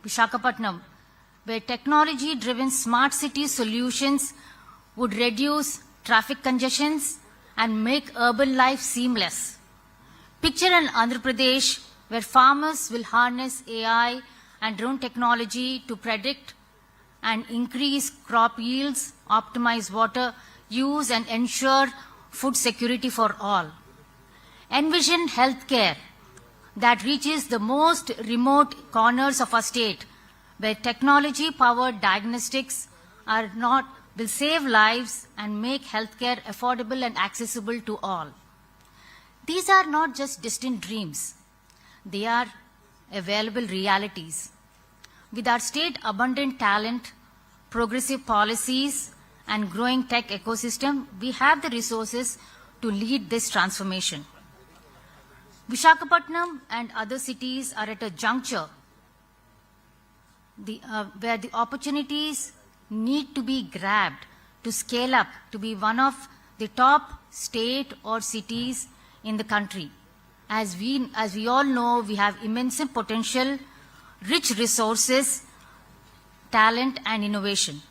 Visakhapatnam, where technology-driven smart city solutions would reduce traffic congestions and make urban life seamless. Picture an Andhra Pradesh where farmers will harness AI and drone technology to predict and increase crop yields, optimize water use, and ensure food security for all. Envision healthcare that reaches the most remote corners of our state, where technology-powered diagnostics will save lives and make healthcare affordable and accessible to all. These are not just distant dreams. They are available realities. With our state abundant talent, progressive policies, and growing tech ecosystem, we have the resources to lead this transformation. Visakhapatnam and other cities are at a juncture where the opportunities need to be grabbed to scale up to be one of the top state or cities in the country. As we all know, we have immense potential, rich resources, talent, and innovation.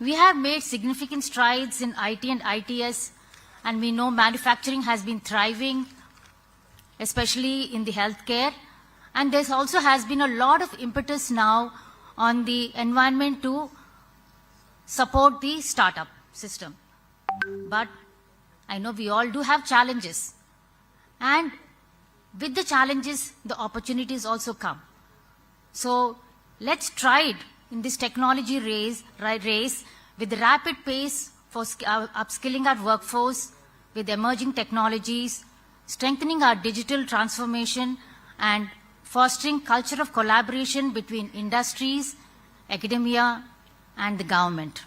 We have made significant strides in IT and ITS, and we know manufacturing has been thriving, especially in the healthcare. And there also has been a lot of impetus now on the environment to support the startup system. But I know we all do have challenges. And with the challenges, the opportunities also come. So let's try it in this technology race with the rapid pace for upskilling our workforce with emerging technologies, strengthening our digital transformation, and fostering culture of collaboration between industries, academia, and the government.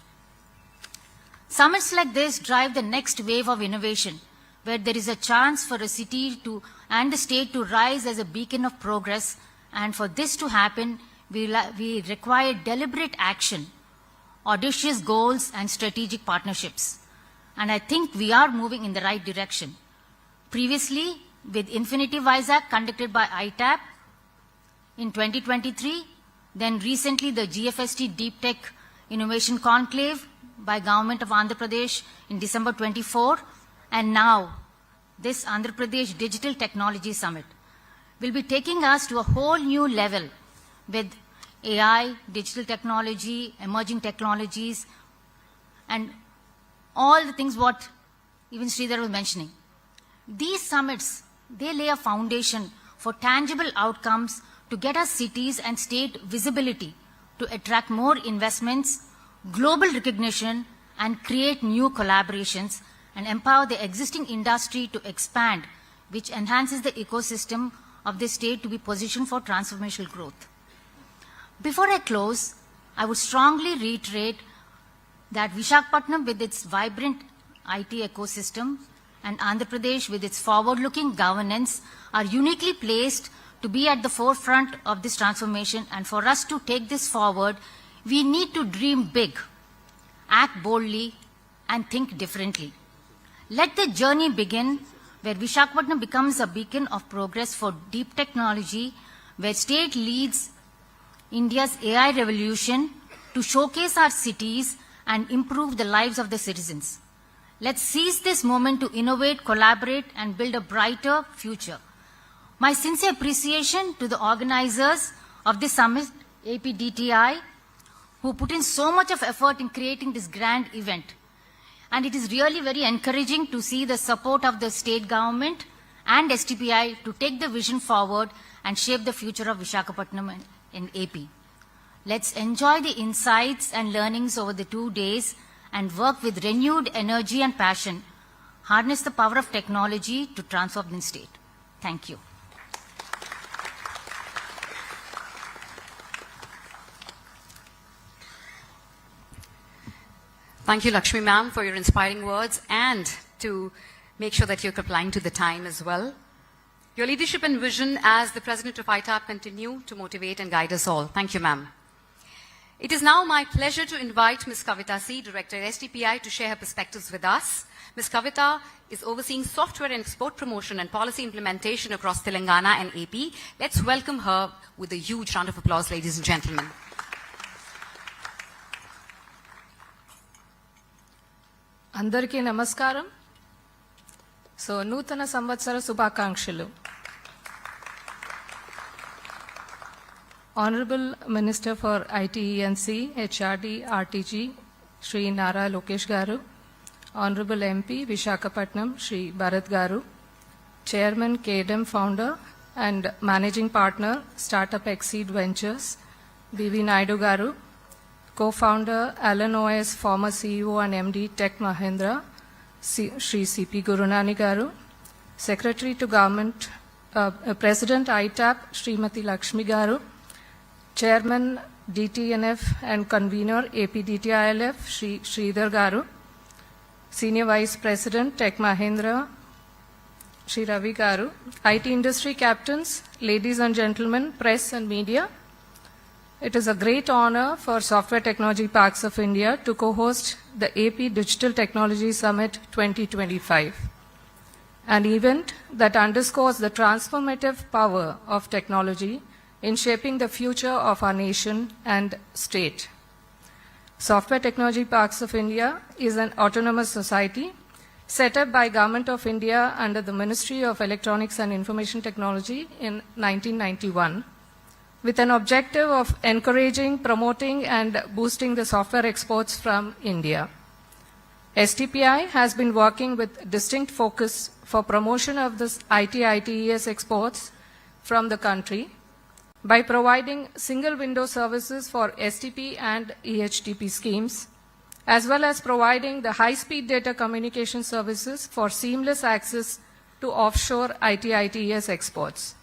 Summits like this drive the next wave of innovation, where there is a chance for a city and the state to rise as a beacon of progress. And for this to happen, we require deliberate action, audacious goals, and strategic partnerships. And I think we are moving in the right direction. Previously, with Infinity Vizag conducted by ITAP in 2023, then recently the GFST Deep Tech Innovation Conclave by Government of Andhra Pradesh in December 24, and now this Andhra Pradesh Digital Technology Summit will be taking us to a whole new level with AI, digital technology, emerging technologies, and all the things what even Sridhar was mentioning. These summits, they lay a foundation for tangible outcomes to get our cities and state visibility, to attract more investments, global recognition, and create new collaborations, and empower the existing industry to expand, which enhances the ecosystem of the state to be positioned for transformational growth. Before I close, I would strongly reiterate that Visakhapatnam, with its vibrant IT ecosystem, and Andhra Pradesh, with its forward-looking governance, are uniquely placed to be at the forefront of this transformation. And for us to take this forward, we need to dream big, act boldly, and think differently. Let the journey begin where Visakhapatnam becomes a beacon of progress for deep technology, where state leads India's AI revolution to showcase our cities and improve the lives of the citizens. Let's seize this moment to innovate, collaborate, and build a brighter future. My sincere appreciation to the organizers of this summit, APDTI, who put in so much of effort in creating this grand event. And it is really very encouraging to see the support of the state government and STPI to take the vision forward and shape the future of Visakhapatnam in AP. Let's enjoy the insights and learnings over the 2 days and work with renewed energy and passion, harness the power of technology to transform the state. Thank you. Thank you, Lakshmi ma'am, for your inspiring words and to make sure that you're complying to the time as well. Your leadership and vision as the president of ITAP continue to motivate and guide us all. Thank you, ma'am. It is now my pleasure to invite Ms. Kavita C., Director at STPI, to share her perspectives with us. Ms. Kavita is overseeing software and export promotion and policy implementation across Telangana and AP. Let's welcome her with a huge round of applause, ladies and gentlemen. అందరికీ నమస్కారం. నూతన సంవత్సర శుభాకాంక్షలు. Honorable Minister for ITENC, HRD, RTG, Shri Nara Lokesh garu, Honorable MP Vishakhapatnam, Shri Bharat garu, Chairman KDM Founder and Managing Partner Startup Exceed Ventures, BV Naidu garu, Co-founder Alan OS, former CEO and MD Tech Mahindra, Shri CP Gurunani garu, Secretary to Government, President ITAP, Srimati Lakshmi garu, Chairman DTNF and Convener APDTILF, Shri Sridhar garu, Senior Vice President Tech Mahindra, Shri Ravi garu, IT industry captains, ladies and gentlemen, press and media. It is a great honor for Software Technology Parks of India to co-host the AP Digital Technology Summit 2025, an event that underscores the transformative power of technology in shaping the future of our nation and state. Software Technology Parks of India is an autonomous society set up by Government of India under the Ministry of Electronics and Information Technology in 1991. With an objective of encouraging, promoting and boosting the software exports from India. STPI has been working with distinct focus for promotion of this IT-ITES exports from the country by providing single window services for STP and EHTP schemes, as well as providing the high-speed data communication services for seamless access to offshore IT-ITES exports.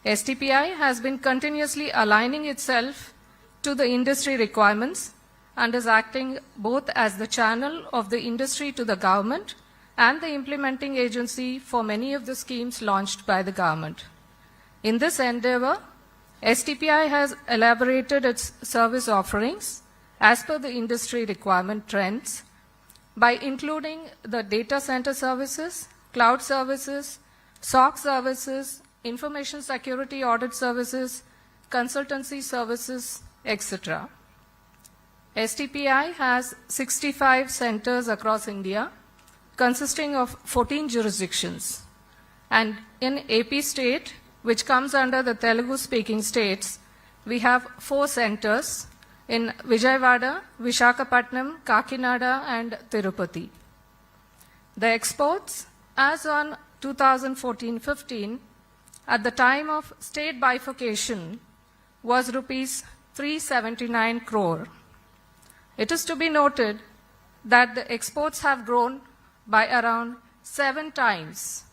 STPI has been continuously aligning itself to the industry requirements and is acting both as the channel of the industry to the government and the implementing agency for many of the schemes launched by the government. In this endeavor, STPI has elaborated its service offerings as per the industry requirement trends by including the data center services, cloud services, SOC services, information security audit services, consultancy services, etc. STPI has 65 centers across India consisting of 14 jurisdictions, and in AP state, which comes under the Telugu speaking states, we have 4 centers in Vijayawada, Vishakhapatnam, Kakinada and Tirupati. The exports as on 2014-15 at the time of state bifurcation was rupees 379 crore. It is to be noted that the exports have grown by around 7 times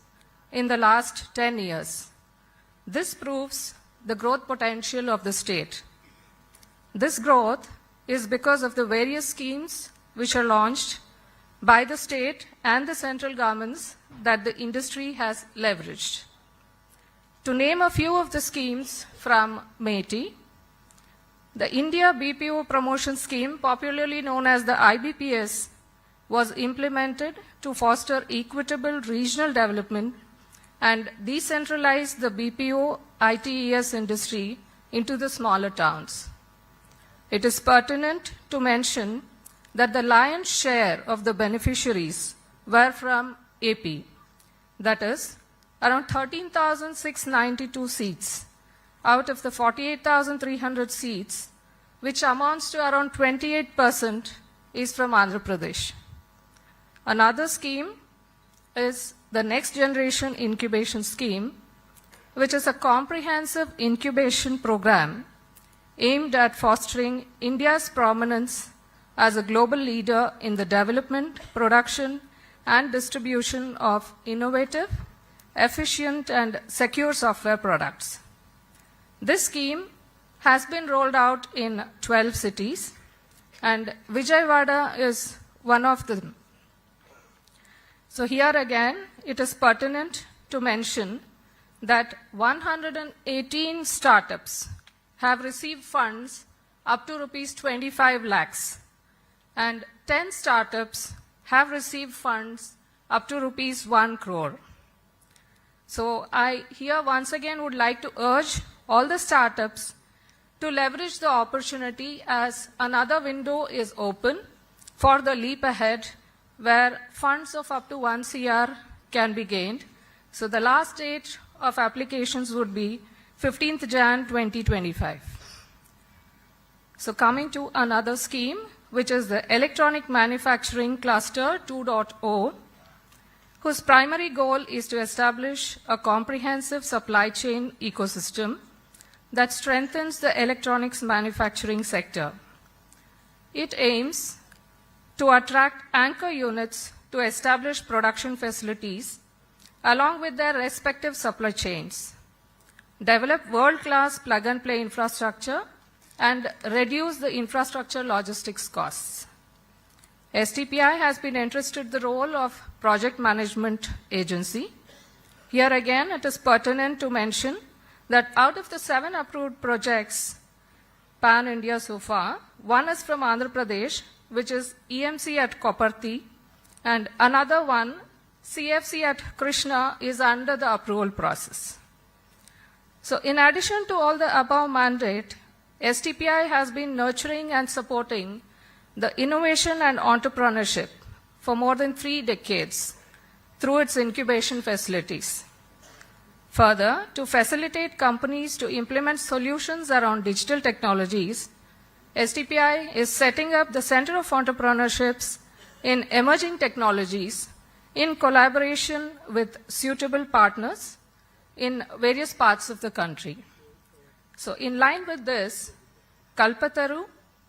in the last 10 years. This proves the growth potential of the state. This growth is because of the various schemes which are launched by the state and the central governments that the industry has leveraged. To name a few of the schemes from METI, the India BPO Promotion Scheme, popularly known as the IBPS, was implemented to foster equitable regional development and decentralize the BPO ITES industry into the smaller towns. It is pertinent to mention that the lion's share of the beneficiaries were from AP, that is, around 13,692 seats out of the 48,300 seats, which amounts to around 28%, is from Andhra Pradesh. Another scheme is the Next Generation Incubation Scheme, which is a comprehensive incubation program aimed at fostering India's prominence as a global leader in the development, production, and distribution of innovative, efficient, and secure software products. This scheme has been rolled out in 12 cities, and Vijayawada is one of them. So here again, it is pertinent to mention that 118 startups have received funds up to rupees 25 lakhs, and 10 startups have received funds up to rupees 1 crore. So I here once again would like to urge all the startups to leverage the opportunity as another window is open for the leap ahead where funds of up to 1 CR can be gained. So the last date of applications would be 15th Jan 2025. So coming to another scheme, which is the Electronic Manufacturing Cluster 2.0, whose primary goal is to establish a comprehensive supply chain ecosystem that strengthens the electronics manufacturing sector. It aims to attract anchor units to establish production facilities along with their respective supply chains, develop world-class plug-and-play infrastructure, and reduce the infrastructure logistics costs. STPI has been entrusted the role of project management agency. Here again, it is pertinent to mention that out of the 7 approved projects pan-India so far, 1 is from Andhra Pradesh, which is EMC at Koparthi, and another one, CFC at Krishna, is under the approval process. So in addition to all the above mandate, STPI has been nurturing and supporting the innovation and entrepreneurship for more than 3 decades through its incubation facilities. Further, to facilitate companies to implement solutions around digital technologies, STPI is setting up the Center of Entrepreneurships in Emerging Technologies in collaboration with suitable partners in various parts of the country. So in line with this, Kalpataru,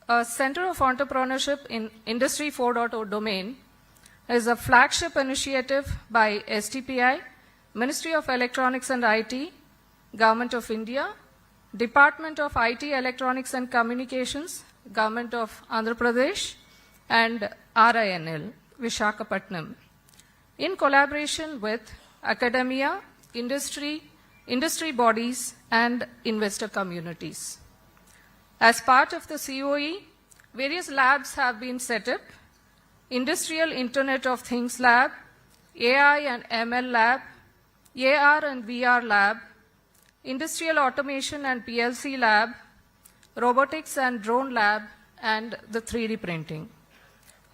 a Center of Entrepreneurship in Industry 4.0 domain, is a flagship initiative by STPI, Ministry of Electronics and IT, Government of India, Department of IT, Electronics and Communications, Government of Andhra Pradesh, and RINL, Visakhapatnam, in collaboration with academia, industry bodies, and investor communities. As part of the COE, various labs have been set up: Industrial Internet of Things Lab, AI and ML Lab, AR and VR Lab, Industrial Automation and PLC Lab, Robotics and Drone Lab, and the 3D printing.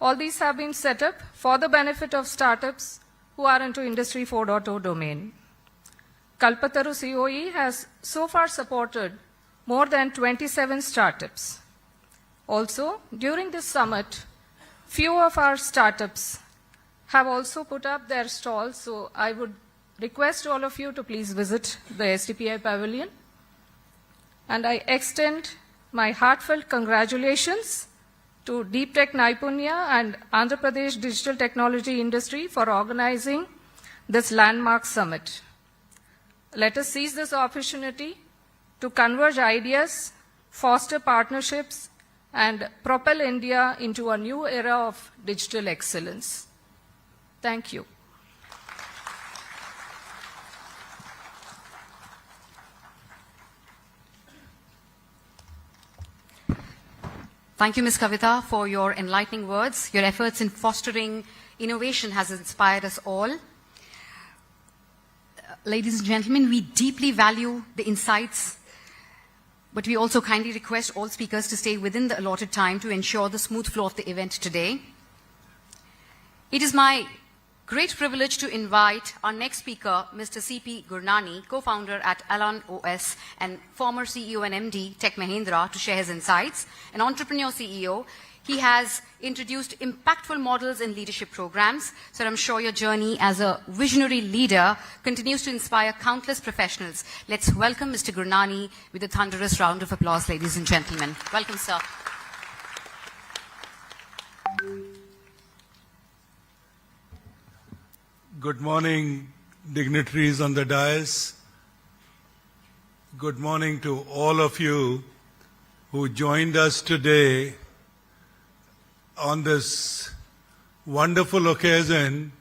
All these have been set up for the benefit of startups who are into Industry 4.0 domain. Kalpataru COE has so far supported more than 27 startups. Also, during this summit, few of our startups have also put up their stalls, so I would request all of you to please visit the STPI Pavilion. And I extend my heartfelt congratulations to Deep Tech Naipunya and Andhra Pradesh Digital Technology Industry for organizing this landmark summit. Let us seize this opportunity to converge ideas, foster partnerships, and propel India into a new era of digital excellence. Thank you. Thank you, Ms. Kavita, for your enlightening words. Your efforts in fostering innovation has inspired us all. Ladies and gentlemen, we deeply value the insights, but we also kindly request all speakers to stay within the allotted time to ensure the smooth flow of the event today. It is my great privilege to invite our next speaker, Mr. C.P. Gurnani, co-founder at Alan OS and former CEO and MD, Tech Mahindra, to share his insights. An entrepreneur CEO, he has introduced impactful models in leadership programs, so I'm sure your journey as a visionary leader continues to inspire countless professionals. Let's welcome Mr. Gurnani with a thunderous round of applause, ladies and gentlemen. Welcome, sir. Good morning, dignitaries on the dais. Good morning to all of you who joined us today on this wonderful occasion,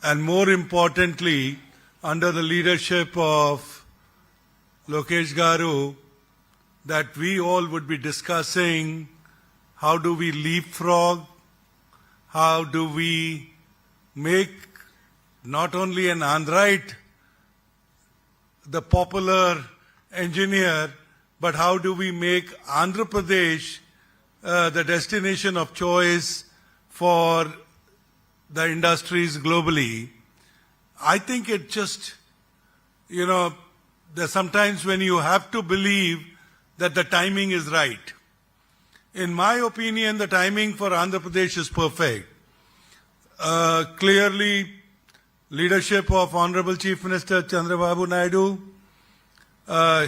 and more importantly, under the leadership of Lokesh Garu, that we all would be discussing how do we leapfrog, how do we make not only an Android the popular engineer, but how do we make Andhra Pradesh the destination of choice for the industries globally. I think it just, there's sometimes when you have to believe that the timing is right. In my opinion, the timing for Andhra Pradesh is perfect. Clearly, leadership of Honorable Chief Minister Chandrababu Naidu,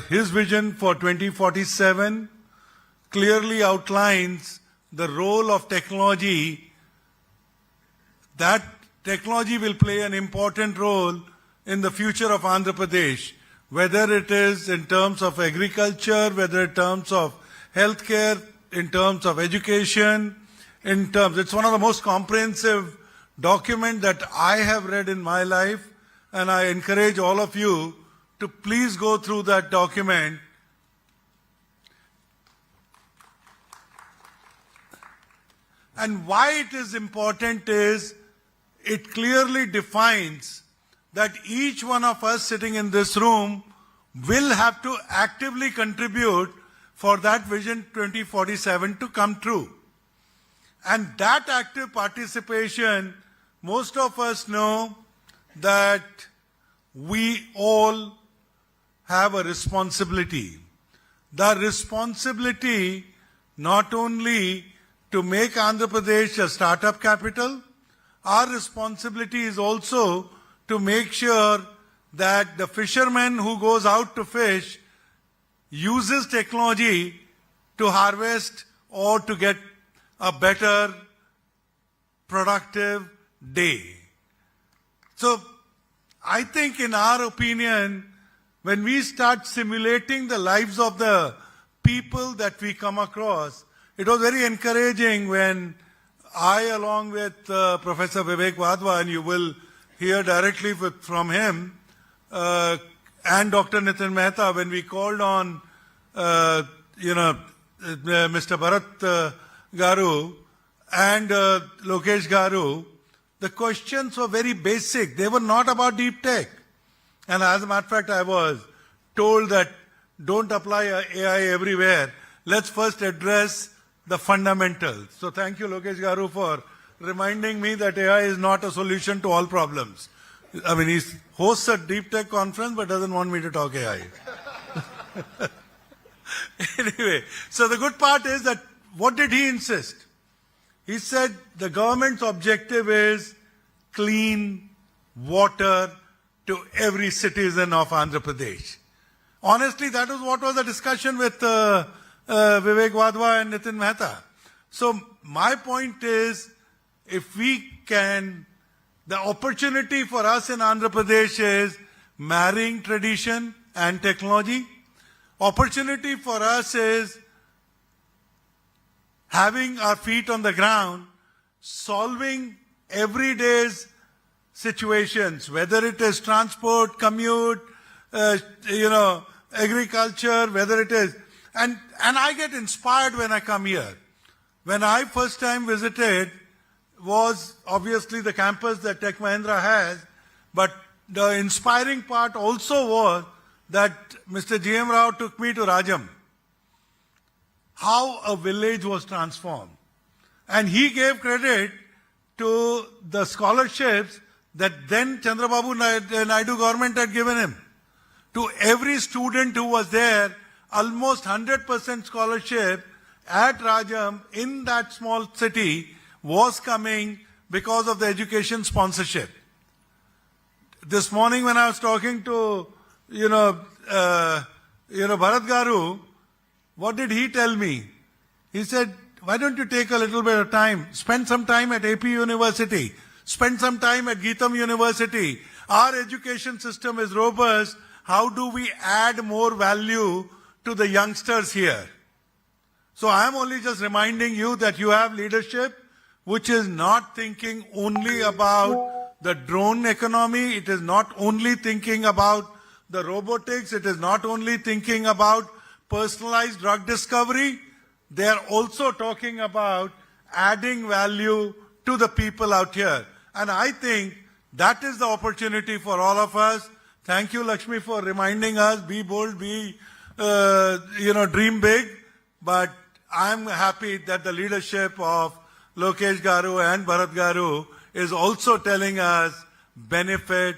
his vision for 2047 clearly outlines the role of technology. That technology will play an important role in the future of Andhra Pradesh, whether it is in terms of agriculture, whether in terms of healthcare, in terms of education, it's one of the most comprehensive documents that I have read in my life, and I encourage all of you to please go through that document. And why it is important is it clearly defines that each one of us sitting in this room will have to actively contribute for that Vision 2047 to come true. And that active participation, most of us know that we all have a responsibility. The responsibility not only to make Andhra Pradesh a startup capital, our responsibility is also to make sure that the fisherman who goes out to fish uses technology to harvest or to get a better, productive day. So, I think in our opinion, when we start simulating the lives of the people that we come across, it was very encouraging when I, along with Professor Vivek Wadhwa, and you will hear directly from him, and Dr. Nitin Mehta, when we called on, Mr. Bharat Garu and Lokesh Garu, the questions were very basic. They were not about deep tech. And as a matter of fact, I was told that don't apply AI everywhere. Let's first address the fundamentals. So thank you, Lokesh Garu, for reminding me that AI is not a solution to all problems. I mean, he hosts a deep tech conference but doesn't want me to talk AI. Anyway, so the good part is that what did he insist? He said the government's objective is clean water to every citizen of Andhra Pradesh. Honestly, that was what was the discussion with Vivek Wadhwa and Nitin Mehta. So my point is, if we can, the opportunity for us in Andhra Pradesh is marrying tradition and technology. Opportunity for us is having our feet on the ground, solving everyday's situations, whether it is transport, commute, agriculture, whether it is, and I get inspired when I come here. When I first time visited was obviously the campus that Tech Mahindra has, but the inspiring part also was that Mr. G.M. Rao took me to Rajam. How a village was transformed. And he gave credit to the scholarships that then Chandrababu Naidu government had given him. To every student who was there, almost 100% scholarship at Rajam in that small city was coming because of the education sponsorship. This morning when I was talking to, Bharat Garu, what did he tell me? He said, why don't you take a little bit of time, spend some time at AP University, spend some time at Geetam University. Our education system is robust. How do we add more value to the youngsters here? So I am only just reminding you that you have leadership which is not thinking only about the drone economy. It is not only thinking about the robotics. It is not only thinking about personalized drug discovery. They are also talking about adding value to the people out here. And I think that is the opportunity for all of us. Thank you, Lakshmi, for reminding us, be bold, dream big. But I'm happy that the leadership of Lokesh Garu and Bharat Garu is also telling us benefit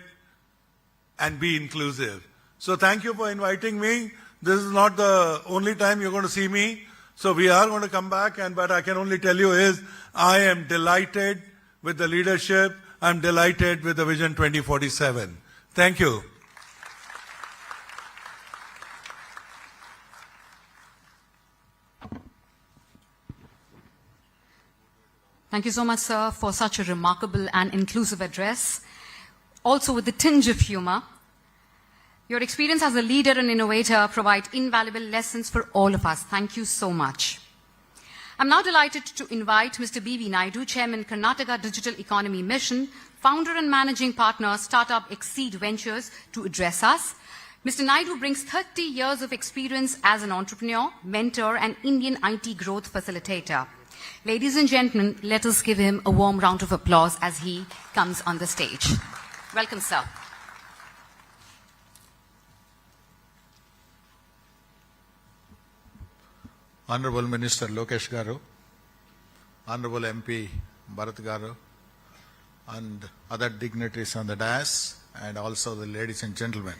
and be inclusive. So thank you for inviting me. This is not the only time you're going to see me. So we are going to come back, but I can only tell you is I am delighted with the leadership. I'm delighted with the Vision 2047. Thank you. Thank you so much, sir, for such a remarkable and inclusive address, also with a tinge of humor. Your experience as a leader and innovator provide invaluable lessons for all of us. Thank you so much. I'm now delighted to invite Mr. B.V. Naidu, Chairman, Karnataka Digital Economy Mission, founder and managing partner, Startup Exceed Ventures, to address us. Mr. Naidu brings 30 years of experience as an entrepreneur, mentor, and Indian IT growth facilitator. Ladies and gentlemen, let us give him a warm round of applause as he comes on the stage. Welcome, sir. Honorable Minister Lokesh Garu, Honorable MP Bharat Garu, and other dignitaries on the dais, and also the ladies and gentlemen.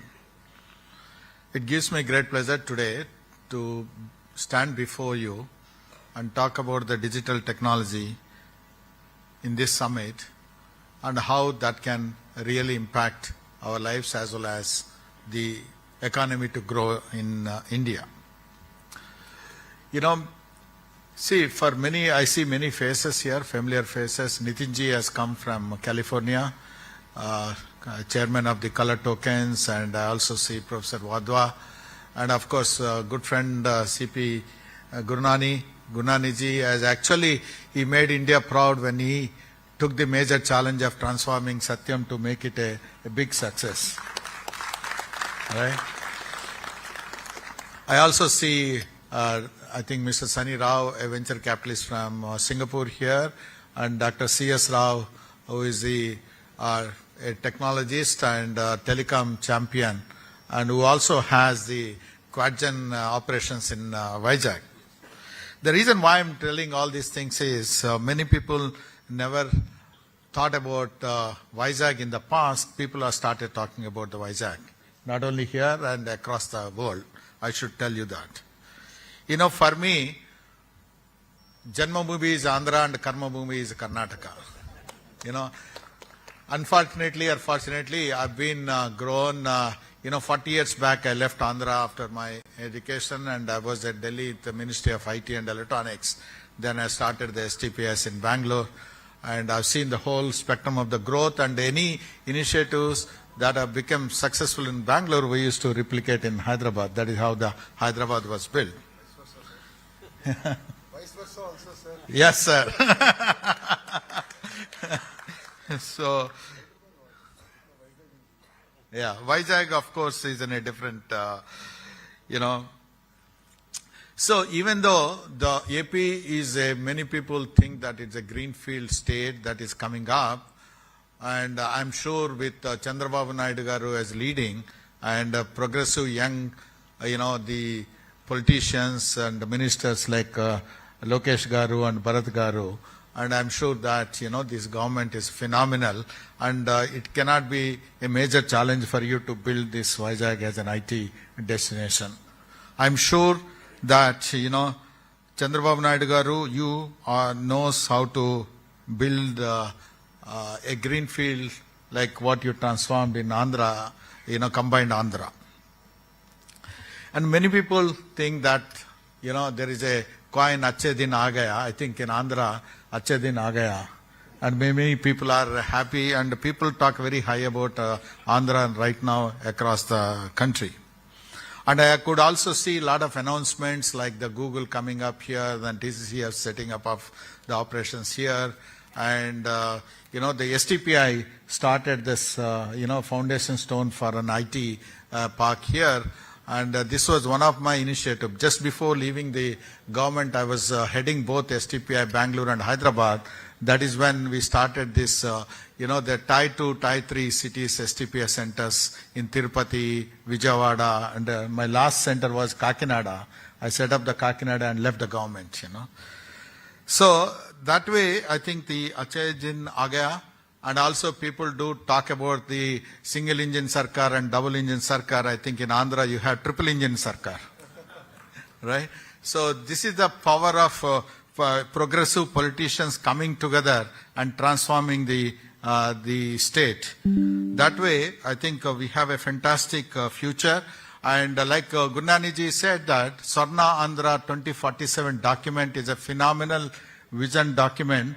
It gives me great pleasure today to stand before you and talk about the digital technology in this summit and how that can really impact our lives as well as the economy to grow in India. You know, see, for many, I see many faces here, familiar faces. Nitinji has come from California, chairman of the Color Tokens, and I also see Professor Wadhwa, and of course, good friend CP Gurnaniji, as actually he made India proud when he took the major challenge of transforming Satyam to make it a big success. Right? I also see I think Mr. Sunny Rao, a venture capitalist from Singapore here, and Dr. C.S. Rao, who is a technologist and telecom champion, and who also has the quad-gen operations in Vizag. The reason why I'm telling all these things is many people never thought about Vizag in the past. People have started talking about the Vizag, not only here and across the world. I should tell you that. You know, for me, Janmabhoomi is Andhra and Karmabhoomi is Karnataka. You know, unfortunately or fortunately, I've been grown, 40 years back I left Andhra after my education, and I was at Delhi at the Ministry of IT and Electronics. Then I started the STPS in Bangalore, and I've seen the whole spectrum of the growth, and any initiatives that have become successful in Bangalore, we used to replicate in Hyderabad. That is how the Hyderabad was built. Vice versa also, sir. Yes, sir. So, yeah, Vizag, of course, is in a different, So, even though the AP is many people think that it's a greenfield state that is coming up, and I'm sure with Chandrababu Naidu Garu as leading, and progressive young, the politicians and ministers like Lokesh Garu and Bharat Garu, and I'm sure that, this government is phenomenal, and it cannot be a major challenge for you to build this Vizag as an IT destination. I'm sure that, Chandrababu Naidu Garu, you knows how to build a greenfield like what you transformed in Andhra, combined Andhra. And many people think that, there is a coin, Achhe Din Aa Gaya. I think in Andhra, Achhe Din Aa Gaya. And many people are happy, and people talk very high about Andhra right now across the country. And I could also see a lot of announcements like the Google coming up here, then TCCF setting up of the operations here. And, the STPI started this, foundation stone for an IT park here. And this was one of my initiatives. Just before leaving the government, I was heading both STPI Bangalore and Hyderabad. That is when we started this, the Tie 2, Tie 3 cities STPI centers in Tirupati, Vijayawada, and my last center was Kakinada. I set up the Kakinada and left the government, So that way, I think the Achay Jin Agaya, and also people do talk about the single engine sarkar and double engine sarkar. I think in Andhra you have triple engine sarkar, right? So this is the power of progressive politicians coming together and transforming the state. That way, I think we have a fantastic future. And like Gunnaniji said that Swarna Andhra 2047 document is a phenomenal vision document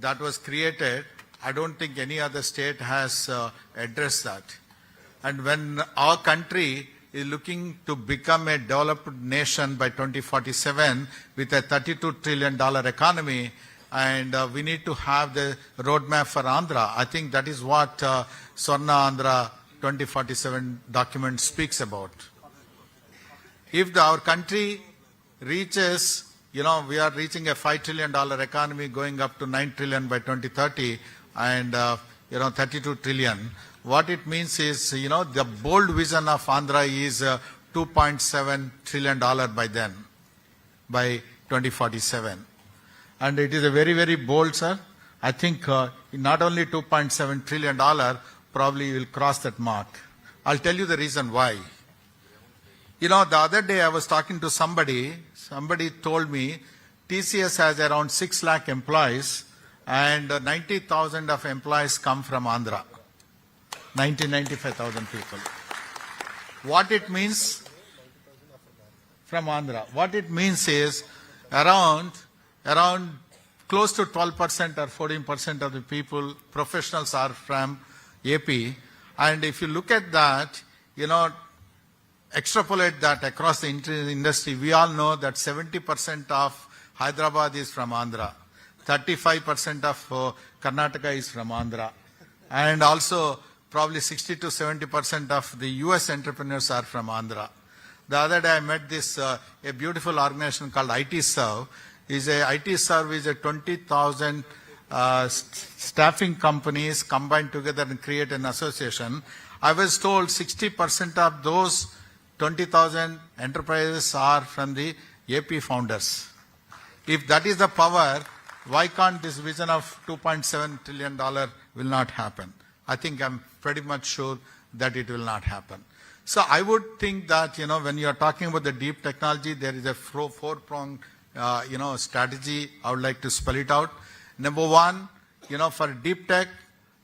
that was created. I don't think any other state has addressed that. And when our country is looking to become a developed nation by 2047 with a $32 trillion economy, and we need to have the roadmap for Andhra. I think that is what Swarna Andhra 2047 document speaks about. If our country reaches, we are reaching a $5 trillion economy going up to $9 trillion by 2030 and, 32 trillion. What it means is, the bold vision of Andhra is $2.7 trillion by then, by 2047. And it is a very, very bold, sir. I think not only $2.7 trillion, probably will cross that mark. I'll tell you the reason why. The other day I was talking to somebody told me TCS has around 6 lakh employees and 90,000 of employees come from Andhra. 95,000 people. What it means from Andhra? What it means is around close to 12% or 14% of the people, professionals are from AP. And if you look at that, extrapolate that across the industry, we all know that 70% of Hyderabad is from Andhra. 35% of Karnataka is from Andhra. And also probably 60 to 70% of the US entrepreneurs are from Andhra. The other day I met this, a beautiful organization called IT Serve. IT Serve is a 20,000 staffing companies combined together and create an association. I was told 60% of those 20,000 enterprises are from the AP founders. If that is the power, why can't this vision of $2.7 trillion will not happen? I think I'm pretty much sure that it will not happen. So I would think that, when you are talking about the deep technology, there is a four-pronged, strategy. I would like to spell it out. Number one, for deep tech,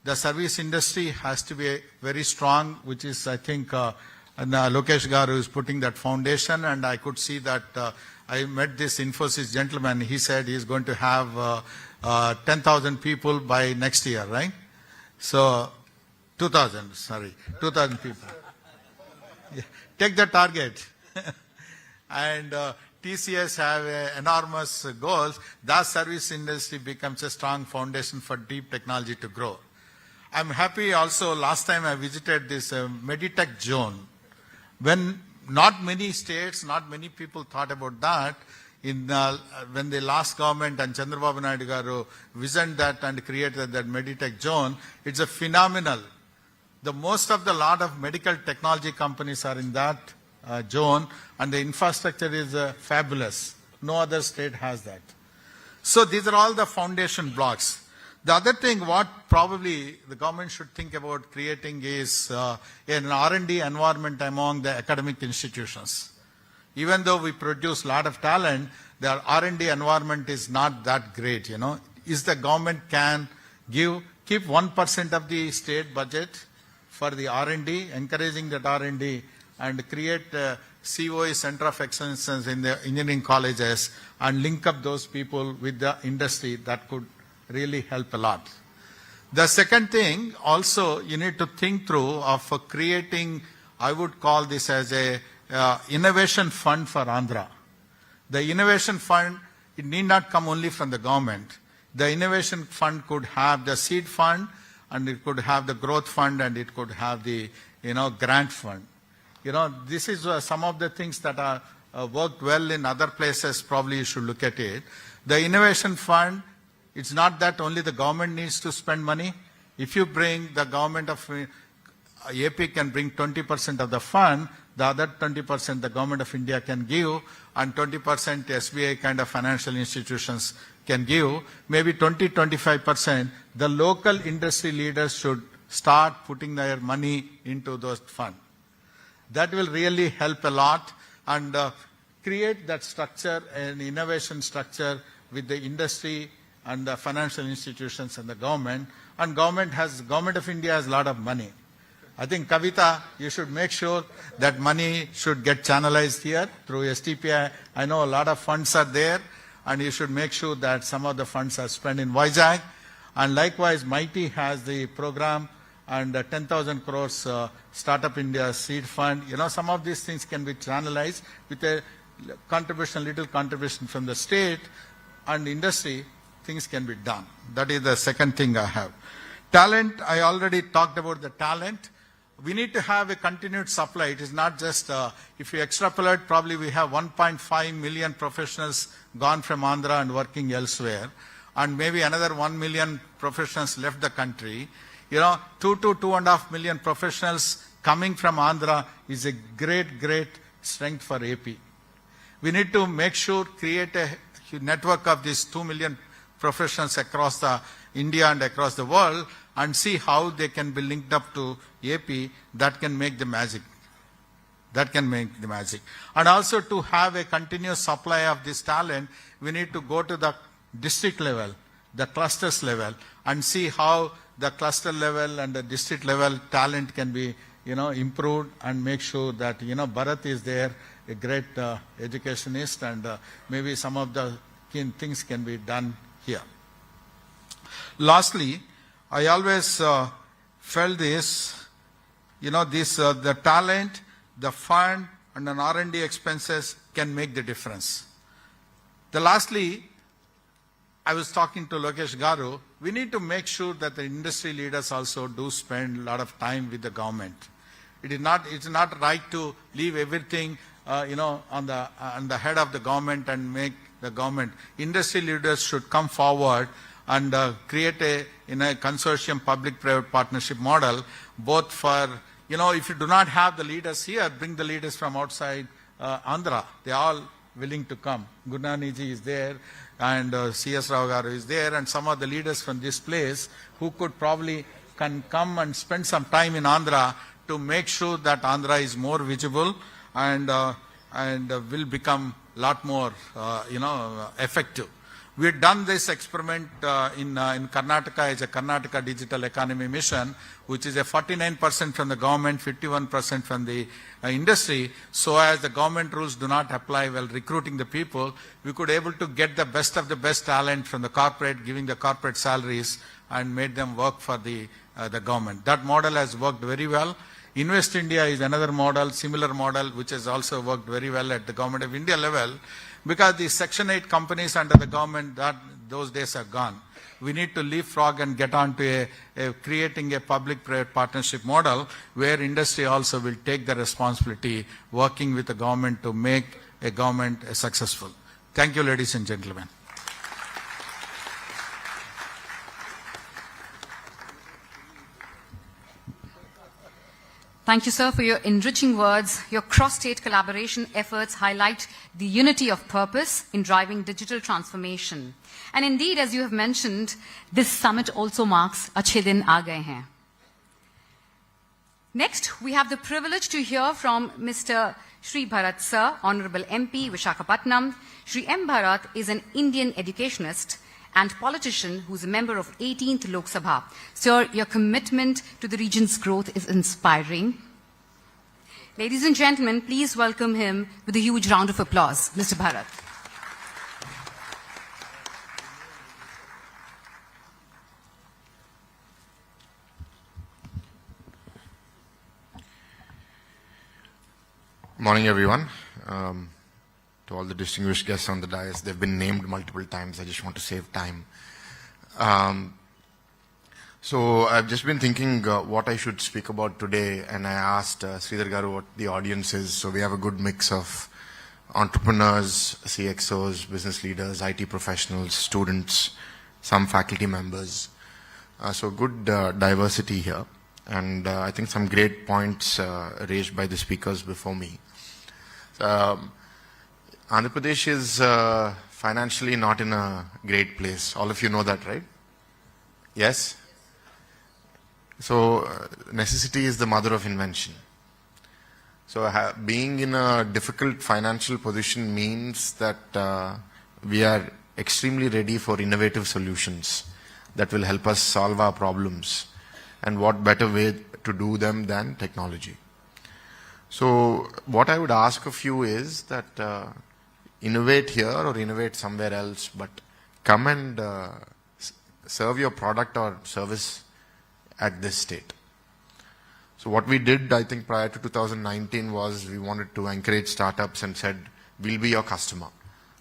the service industry has to be very strong, which is, I think, Lokesh Garu is putting that foundation, and I could see that I met this Infosys gentleman. He said he's going to have 10,000 people by next year, right? So, 2,000 people. Yeah. Take the target. And TCS have enormous goals. That service industry becomes a strong foundation for deep technology to grow. I'm happy also, last time I visited this Meditech zone. When not many states, not many people thought about that, when the last government and Chandrababu Naidu garu visioned that and created that Meditech zone, it's a phenomenal. The most of the lot of medical technology companies are in that zone, and the infrastructure is fabulous. No other state has that. So these are all the foundation blocks. The other thing what probably the government should think about creating is an R&D environment among the academic institutions. Even though we produce a lot of talent, the R&D environment is not that great, Is the government can keep 1% of the state budget for the R&D, encouraging that R&D, and create COE, Center of Excellence in the engineering colleges, and link up those people with the industry. That could really help a lot. The second thing also you need to think through of creating, I would call this as a innovation fund for Andhra. The innovation fund, it need not come only from the government. The innovation fund could have the seed fund, and it could have the growth fund, and it could have the grant fund. This is some of the things that are worked well in other places. Probably you should look at it. The innovation fund, it's not that only the government needs to spend money. If you bring the government of AP can bring 20% of the fund, the other 20% the government of India can give, and 20% SBI kind of financial institutions can give. Maybe 20-25% the local industry leaders should start putting their money into those funds. That will really help a lot and create that structure, an innovation structure with the industry and the financial institutions and the government. And government of India has a lot of money. I think, Kavita, you should make sure that money should get channelized here through STPI. I know a lot of funds are there, and you should make sure that some of the funds are spent in Vizag. And likewise, MIGHTY has the program and 10,000 crores Startup India Seed Fund. Some of these things can be channelized with a contribution, little contribution from the state and industry. Things can be done. That is the second thing I have. Talent, I already talked about the talent. We need to have a continued supply. It is not just, if you extrapolate, probably we have 1.5 million professionals gone from Andhra and working elsewhere, and maybe another 1 million professionals left the country. 2 to 2.5 million professionals coming from Andhra is a great strength for AP. We need to make sure, create a network of these 2 million professionals across India and across the world, and see how they can be linked up to AP. That can make the magic. And also, to have a continuous supply of this talent, we need to go to the district level, the clusters level, and see how the cluster level and the district level talent can be, improved, and make sure that, Bharat is there, a great educationist, and maybe some of the things can be done here. Lastly, I always felt this, the talent, the fund, and an R&D expenses can make the difference. Lastly, I was talking to Lokesh Garu, we need to make sure that the industry leaders also do spend a lot of time with the government. It's not right to leave everything, on the head of the government and make the government. Industry leaders should come forward and create a consortium public-private partnership model, both for, if you do not have the leaders here, bring the leaders from outside Andhra. They are all willing to come. Gunaniji is there, and C.S. Rao Garu is there, and some of the leaders from this place who could probably can come and spend some time in Andhra to make sure that Andhra is more visible and will become a lot more, effective. We've done this experiment in Karnataka as a Karnataka Digital Economy Mission, which is a 49% from the government, 51% from the industry. So as the government rules do not apply while recruiting the people, we could able to get the best of the best talent from the corporate, giving the corporate salaries, and made them work for the government. That model has worked very well. Invest India is another model, similar model, which has also worked very well at the Government of India level, because the Section 8 companies under the government, those days are gone. We need to leapfrog and get on to creating a public-private partnership model where industry also will take the responsibility, working with the government to make a government successful. Thank you, ladies and gentlemen. Thank you, sir, for your enriching words. Your cross-state collaboration efforts highlight the unity of purpose in driving digital transformation. And indeed, as you have mentioned, this summit also marks Achhe Din Aa Gaye Hain. Next, we have the privilege to hear from Mr. Shri Bharat Sir, Honorable MP, Visakhapatnam. Shri M. Bharat is an Indian educationist and politician who is a member of 18th Lok Sabha. Sir, your commitment to the region's growth is inspiring. Ladies and gentlemen, please welcome him with a huge round of applause. Mr. Bharat. Morning, everyone. To all the distinguished guests on the dais, they've been named multiple times. I just want to save time. So I've just been thinking what I should speak about today, and I asked Sridhar Garu what the audience is. So we have a good mix of entrepreneurs, CXOs, business leaders, IT professionals, students, some faculty members. So good diversity here, and I think some great points raised by the speakers before me. Andhra Pradesh is financially not in a great place. All of you know that, right? Yes? So necessity is the mother of invention. So being in a difficult financial position means that we are extremely ready for innovative solutions that will help us solve our problems. And what better way to do them than technology? So what I would ask of you is that innovate here or innovate somewhere else, but come and serve your product or service at this state. So what we did, I think, prior to 2019 was we wanted to encourage startups and said, we'll be your customer.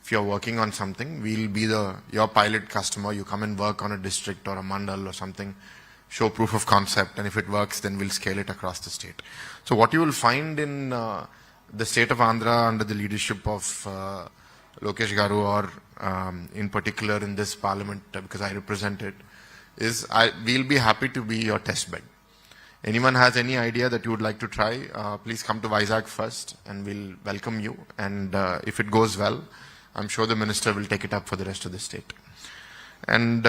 If you're working on something, we'll be your pilot customer. You come and work on a district or a mandal or something, show proof of concept, and if it works, then we'll scale it across the state. So what you will find in the state of Andhra under the leadership of Lokesh Garu, or in particular in this parliament, because I represent it, is we'll be happy to be your test bed. Anyone has any idea that you would like to try, please come to Vizag first and we'll welcome you. And if it goes well, I'm sure the minister will take it up for the rest of the state. And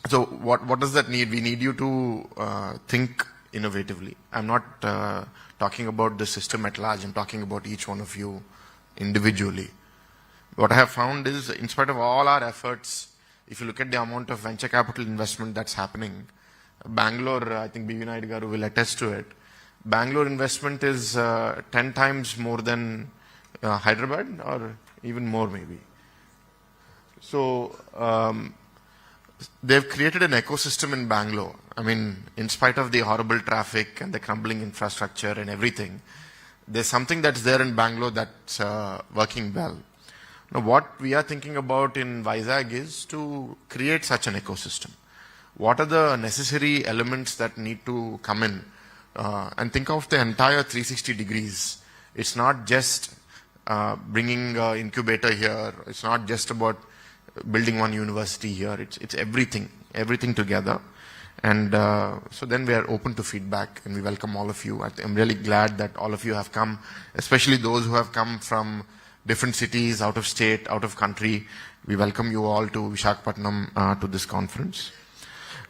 so what does that need? We need you to think innovatively. I'm not talking about the system at large. I'm talking about each one of you individually. What I have found is, in spite of all our efforts, if you look at the amount of venture capital investment that's happening, Bangalore, I think B.V. Naidu Garu will attest to it, Bangalore investment is 10 times more than Hyderabad, or even more maybe. So they've created an ecosystem in Bangalore. I mean, in spite of the horrible traffic and the crumbling infrastructure and everything, there's something that's there in Bangalore that's working well. Now, what we are thinking about in Vizag is to create such an ecosystem. What are the necessary elements that need to come in? And think of the entire 360 degrees. It's not just bringing an incubator here. It's not just about building one university here. It's everything together. And so then we are open to feedback and we welcome all of you. I'm really glad that all of you have come, especially those who have come from different cities, out of state, out of country. We welcome you all to Visakhapatnam to this conference.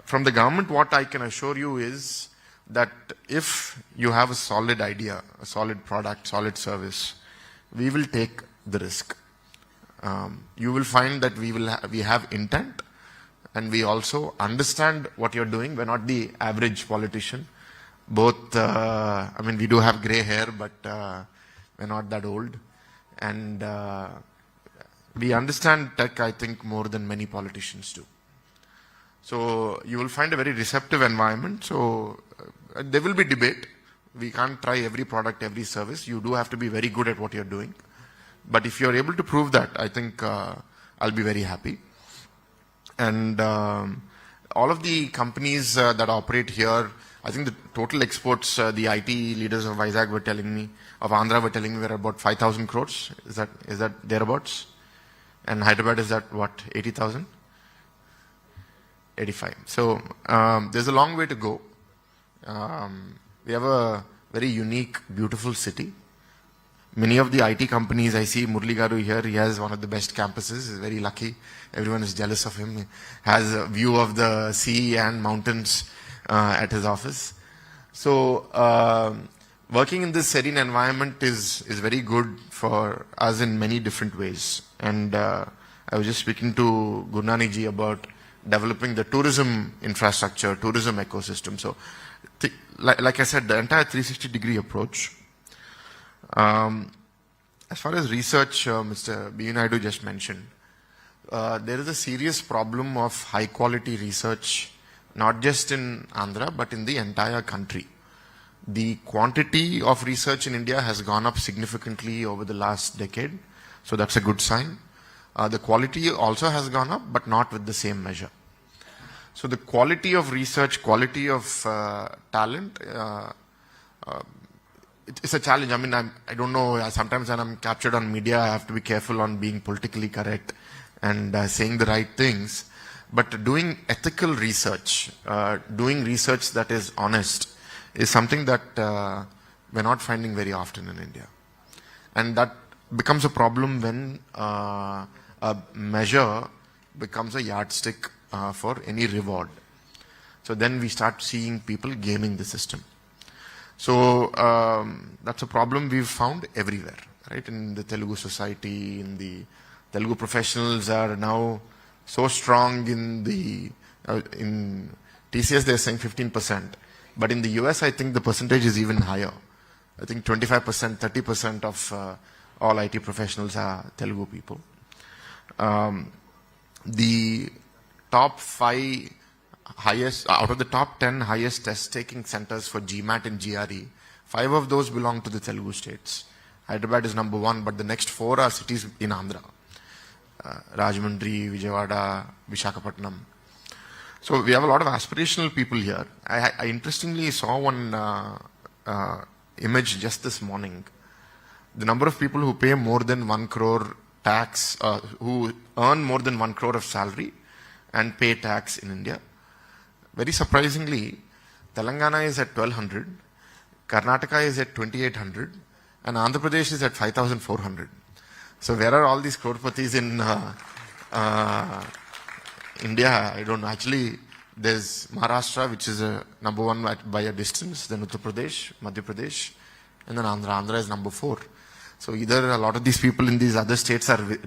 From the government, what I can assure you is that if you have a solid idea, a solid product, solid service, we will take the risk. You will find that we have intent, and we also understand what you're doing. We're not the average politician. Both, I mean, we do have gray hair, but we're not that old. And we understand tech, I think, more than many politicians do. So you will find a very receptive environment. So there will be debate. We can't try every product, every service. You do have to be very good at what you're doing. But if you're able to prove that, I think I'll be very happy. And all of the companies that operate here, I think the total exports, the IT leaders of Vizag were telling me, of Andhra were telling me, we're about 5,000 crores. Is that thereabouts? And Hyderabad is at what, 80,000? 85. So there's a long way to go. We have a very unique, beautiful city. Many of the IT companies, I see Murli Garu here, he has one of the best campuses. He's very lucky. Everyone is jealous of him. He has a view of the sea and mountains at his office. So working in this serene environment is very good for us in many different ways. And I was just speaking to Gurnani ji about developing the tourism infrastructure, tourism ecosystem. So like I said, the entire 360-degree approach. As far as research, Mr. B. Naidu just mentioned, there is a serious problem of high-quality research, not just in Andhra, but in the entire country. The quantity of research in India has gone up significantly over the last decade, so that's a good sign. The quality also has gone up, but not with the same measure. So the quality of research, quality of talent, it's a challenge. I mean, I don't know, sometimes when I'm captured on media, I have to be careful on being politically correct and saying the right things. But doing ethical research, doing research that is honest, is something that we're not finding very often in India. And that becomes a problem when a measure becomes a yardstick for any reward. So then we start seeing people gaming the system. So that's a problem we've found everywhere, right? In the Telugu society, in the Telugu professionals are now so strong in the, in TCS they're saying 15%, but in the US I think the percentage is even higher. I think 25%, 30% of all IT professionals are Telugu people. The top 5 highest, out of the top 10 highest test taking centers for GMAT and GRE, 5 of those belong to the Telugu states. Hyderabad is number 1, but the next 4 are cities in Andhra. Rajahmundry, Vijayawada, Visakhapatnam. So we have a lot of aspirational people here. I interestingly saw one image just this morning. The number of people who pay more than 1 crore tax, who earn more than 1 crore of salary and pay tax in India. Very surprisingly, Telangana is at 1200, Karnataka is at 2800, and Andhra Pradesh is at 5400. So where are all these crorepathi's in India? I don't know. Actually, there's Maharashtra, which is number 1 by a distance, then Uttar Pradesh, Madhya Pradesh, and then Andhra. Andhra is number 4. So either a lot of these people in these other states are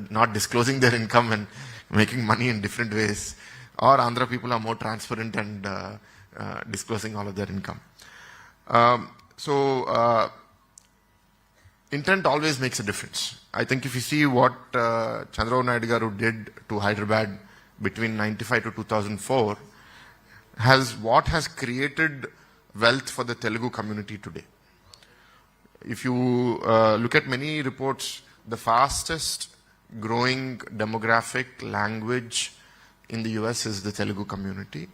not disclosing their income and making money in different ways, or Andhra people are more transparent and disclosing all of their income. Intent always makes a difference. I think if you see what Chandrababu Naidu garu did to Hyderabad between 95 to 2004, what has created wealth for the Telugu community today. If you look at many reports, the fastest growing demographic language in the US is the Telugu community.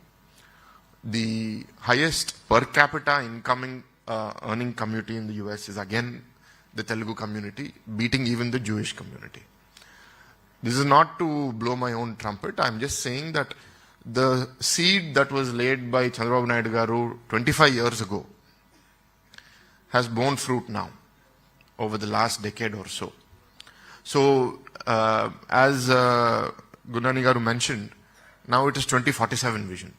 The highest per capita incoming earning community in the US is again the Telugu community, beating even the Jewish community. This is not to blow my own trumpet. I'm just saying that the seed that was laid by Chandrababu Naidu garu 25 years ago has borne fruit now over the last decade or so. So as Gundani garu mentioned, now it is 2047 vision.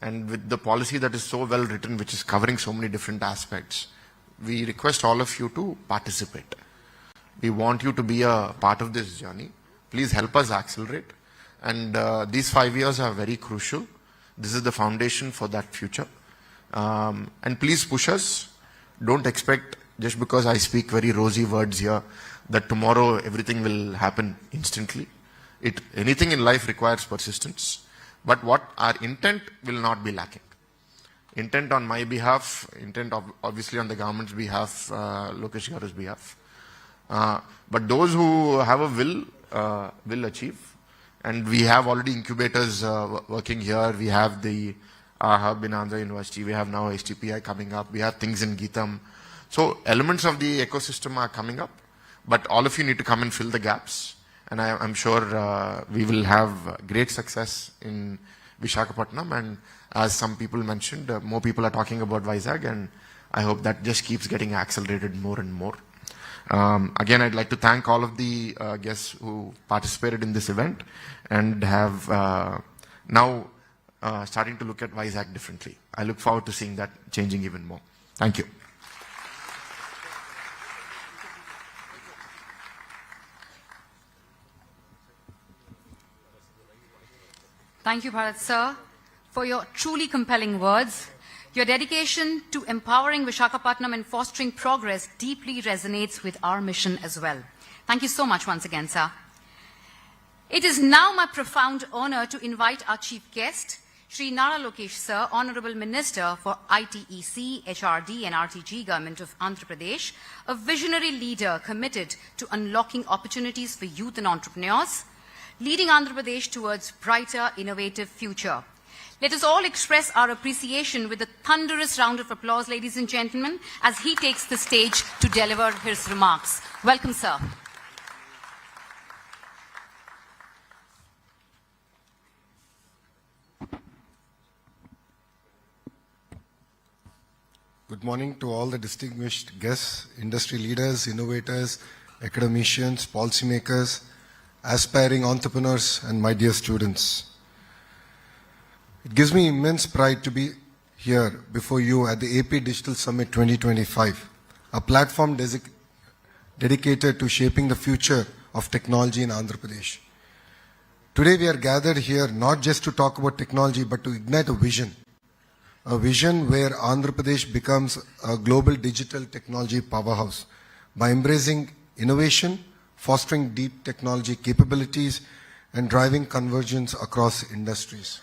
And with the policy that is so well written, which is covering so many different aspects, we request all of you to participate. We want you to be a part of this journey. Please help us accelerate. And these 5 years are very crucial. This is the foundation for that future. And please push us. Don't expect, just because I speak very rosy words here, that tomorrow everything will happen instantly. Anything in life requires persistence. But what our intent will not be lacking. Intent on my behalf, intent obviously on the government's behalf, Lokesh garu's behalf. But those who have a will achieve. And we have already incubators working here. We have the hub in Andhra University. We have now HTPI coming up. We have things in Geetham. So elements of the ecosystem are coming up. But all of you need to come and fill the gaps. And I'm sure we will have great success in Visakhapatnam. And as some people mentioned, more people are talking about Vizag, and I hope that just keeps getting accelerated more and more. Again, I'd like to thank all of the guests who participated in this event and have now starting to look at Vizag differently. I look forward to seeing that changing even more. Thank you. Thank you, Bharat sir, for your truly compelling words. Your dedication to empowering Visakhapatnam and fostering progress deeply resonates with our mission as well. Thank you so much once again, sir. It is now my profound honor to invite our chief guest, Shri Nara Lokesh sir, Honorable Minister for ITEC, HRD and RTG, Government of Andhra Pradesh, a visionary leader committed to unlocking opportunities for youth and entrepreneurs, leading Andhra Pradesh towards brighter, innovative future. Let us all express our appreciation with a thunderous round of applause, ladies and gentlemen, as he takes the stage to deliver his remarks. Welcome, sir. Good morning to all the distinguished guests, industry leaders, innovators, academicians, policymakers, aspiring entrepreneurs, and my dear students. It gives me immense pride to be here before you at the AP Digital Summit 2025, a platform dedicated to shaping the future of technology in Andhra Pradesh. Today we are gathered here not just to talk about technology, but to ignite a vision where Andhra Pradesh becomes a global digital technology powerhouse by embracing innovation, fostering deep technology capabilities, and driving convergence across industries.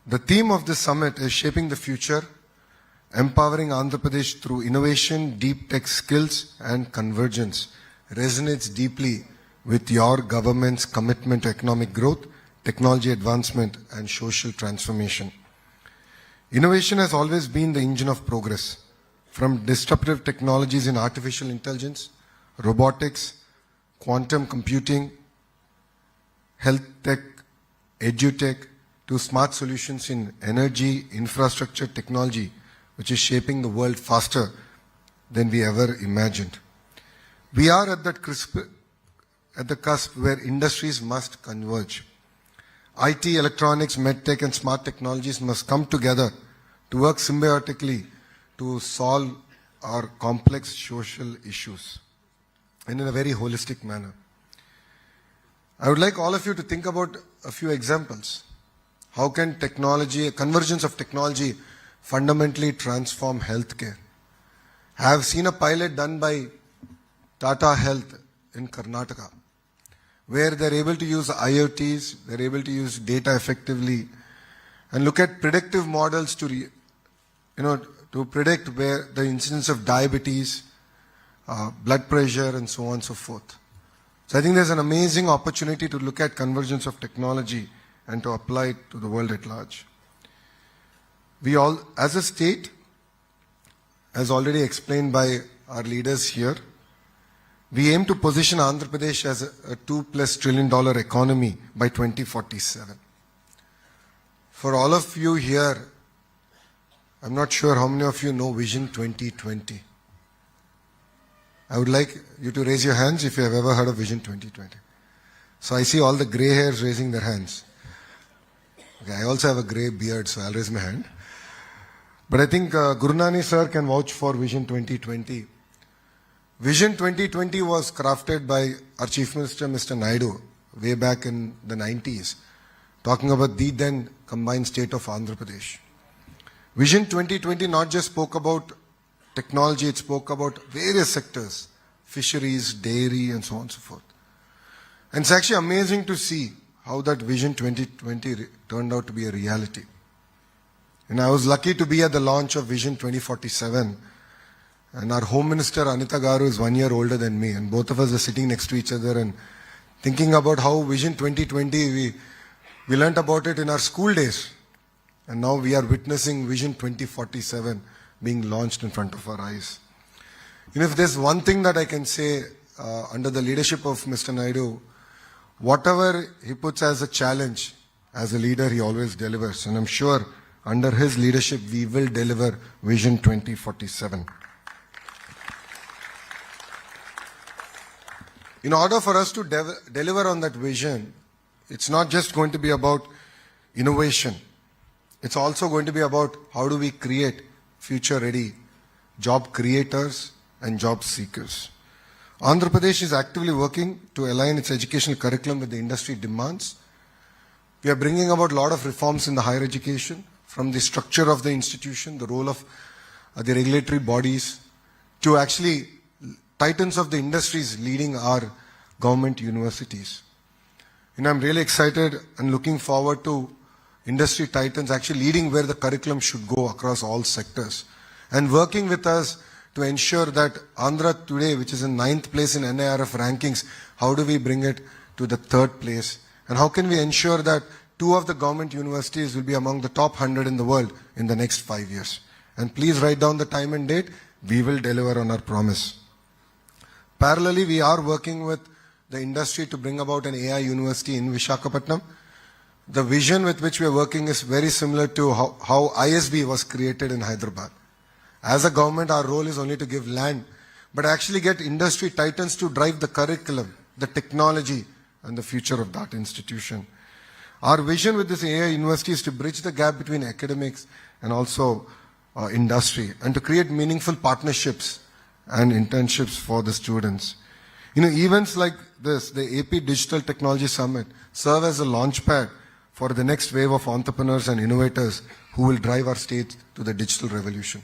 The theme of this summit is Shaping the Future, empowering Andhra Pradesh through innovation, deep tech skills, and convergence. Resonates deeply with your government's commitment to economic growth, technology advancement, and social transformation. Innovation has always been the engine of progress, from disruptive technologies in artificial intelligence, robotics, quantum computing, health tech, edutech, to smart solutions in energy, infrastructure, technology, which is shaping the world faster than we ever imagined. We are at the cusp where industries must converge. IT, electronics, medtech, and smart technologies must come together to work symbiotically to solve our complex social issues and in a very holistic manner. I would like all of you to think about a few examples. How can convergence of technology fundamentally transform healthcare? I have seen a pilot done by Tata Health in Karnataka, where they're able to use IoTs, they're able to use data effectively, and look at predictive models to predict where the incidence of diabetes, blood pressure, and so on and so forth. So I think there's an amazing opportunity to look at convergence of technology and to apply it to the world at large. We all, as a state, as already explained by our leaders here, we aim to position Andhra Pradesh as a $2+ trillion economy by 2047. For all of you here, I'm not sure how many of you know Vision 2020. I would like you to raise your hands if you have ever heard of Vision 2020. So I see all the gray hairs raising their hands. Okay, I also have a gray beard, so I'll raise my hand. But I think Gurunani sir can vouch for Vision 2020. Vision 2020 was crafted by our Chief Minister, Mr. Naidu, way back in the 90s, talking about the then combined state of Andhra Pradesh. Vision 2020 not just spoke about technology, it spoke about various sectors, fisheries, dairy, and so on and so forth. And it's actually amazing to see how that Vision 2020 turned out to be a reality. And I was lucky to be at the launch of Vision 2047. And our Home Minister, Anita Garu, is 1 year older than me. And both of us are sitting next to each other and thinking about how Vision 2020, we learnt about it in our school days. And now we are witnessing Vision 2047 being launched in front of our eyes. You know, if there's one thing that I can say under the leadership of Mr. Naidu, whatever he puts as a challenge, as a leader, he always delivers. And I'm sure under his leadership, we will deliver Vision 2047. In order for us to deliver on that vision, it's not just going to be about innovation. It's also going to be about how do we create future-ready job creators and job seekers. Andhra Pradesh is actively working to align its educational curriculum with the industry demands. We are bringing about a lot of reforms in the higher education, from the structure of the institution, the role of the regulatory bodies, to actually titans of the industries leading our government universities. And I'm really excited and looking forward to industry titans actually leading where the curriculum should go across all sectors and working with us to ensure that Andhra today, which is in 9th place in NIRF rankings, how do we bring it to the 3rd place? And how can we ensure that 2 of the government universities will be among the top 100 in the world in the next 5 years. And please write down the time and date. We will deliver on our promise. Parallelly, we are working with the industry to bring about an AI university in Visakhapatnam. The vision with which we are working is very similar to how ISB was created in Hyderabad. As a government, our role is only to give land, but actually get industry titans to drive the curriculum, the technology, and the future of that institution. Our vision with this AI university is to bridge the gap between academics and also industry, and to create meaningful partnerships and internships for the students. Events like this, the AP Digital Technology Summit, serve as a launchpad for the next wave of entrepreneurs and innovators who will drive our state to the digital revolution.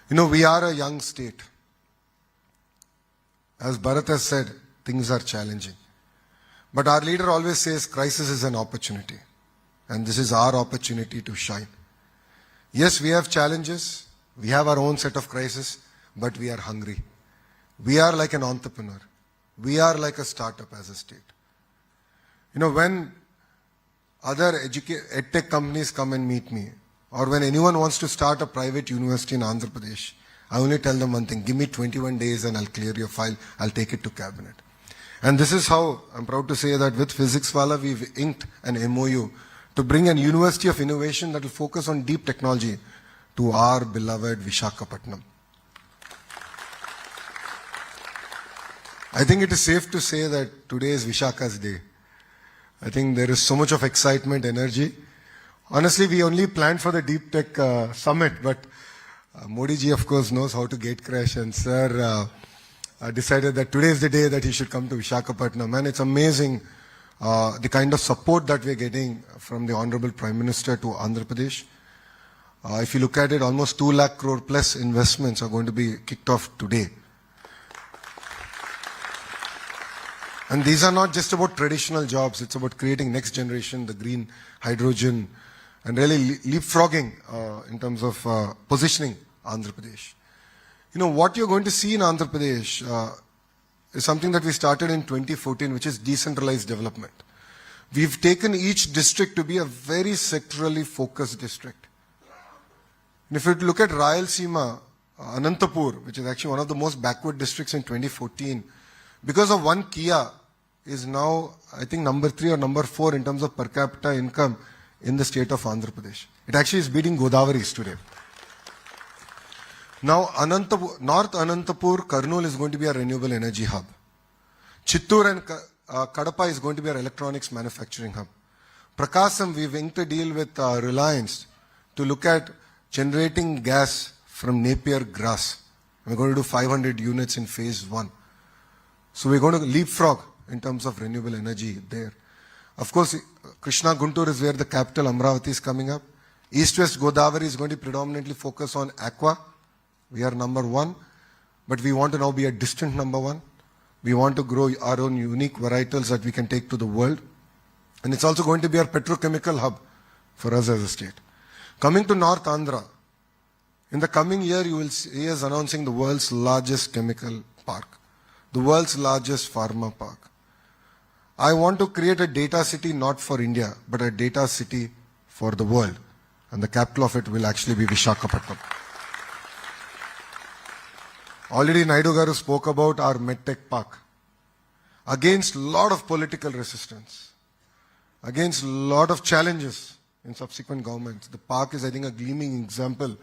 We are a young state. As Bharat has said, things are challenging. But our leader always says crisis is an opportunity. And this is our opportunity to shine. Yes, we have challenges. We have our own set of crises, but we are hungry. We are like an entrepreneur. We are like a startup as a state. When other edtech companies come and meet me, or when anyone wants to start a private university in Andhra Pradesh, I only tell them one thing: give me 21 days and I'll clear your file, I'll take it to cabinet. And this is how I'm proud to say that with Physics Wala, we've inked an MOU to bring an university of innovation that will focus on deep technology to our beloved Visakhapatnam. I think it is safe to say that today is Vishakha's day. I think there is so much of excitement, energy. Honestly, we only planned for the Deep Tech Summit, but Modi ji, of course, knows how to gate crash, and sir decided that today is the day that he should come to Visakhapatnam. And it's amazing the kind of support that we're getting from the Honorable Prime Minister to Andhra Pradesh. If you look at it, almost 2 lakh crore plus investments are going to be kicked off today. And these are not just about traditional jobs, it's about creating next generation, the green hydrogen, and really leapfrogging in terms of positioning Andhra Pradesh. What you're going to see in Andhra Pradesh is something that we started in 2014, which is decentralized development. We've taken each district to be a very sectorally focused district. And if you look at Rayalaseema, Anantapur, which is actually one of the most backward districts in 2014, because of one Kia, is now, I think, number 3 or number 4 in terms of per capita income in the state of Andhra Pradesh. It actually is beating Godavari's today. Now, North Anantapur, Kurnool is going to be a renewable energy hub. Chittoor and Kadapa is going to be our electronics manufacturing hub. Prakasam, we've inked a deal with Reliance to look at generating gas from Napier grass. We're going to do 500 units in phase 1. So we're going to leapfrog in terms of renewable energy there. Of course, Krishna Guntur is where the capital Amravati is coming up. East-West Godavari is going to predominantly focus on aqua. We are number 1, but we want to now be a distant number 1. We want to grow our own unique varietals that we can take to the world. And it's also going to be our petrochemical hub for us as a state. Coming to North Andhra, in the coming year you will see us announcing the world's largest chemical park, the world's largest pharma park. I want to create a data city not for India, but a data city for the world. And the capital of it will actually be Visakhapatnam. Already Naidu Garu spoke about our MedTech Park. Against a lot of political resistance, against a lot of challenges in subsequent governments, the park is, I think, a gleaming example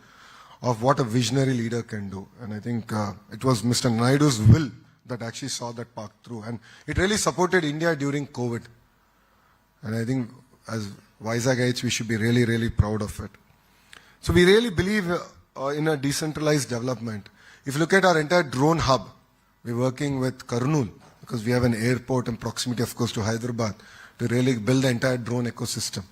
of what a visionary leader can do. And I think it was Mr. Naidu's will that actually saw that park through. And it really supported India during COVID. And I think as Vizagayites, we should be really, really proud of it. So we really believe in a decentralized development. If you look at our entire drone hub, we're working with Kurnool, because we have an airport and proximity, of course, to Hyderabad, to really build the entire drone ecosystem.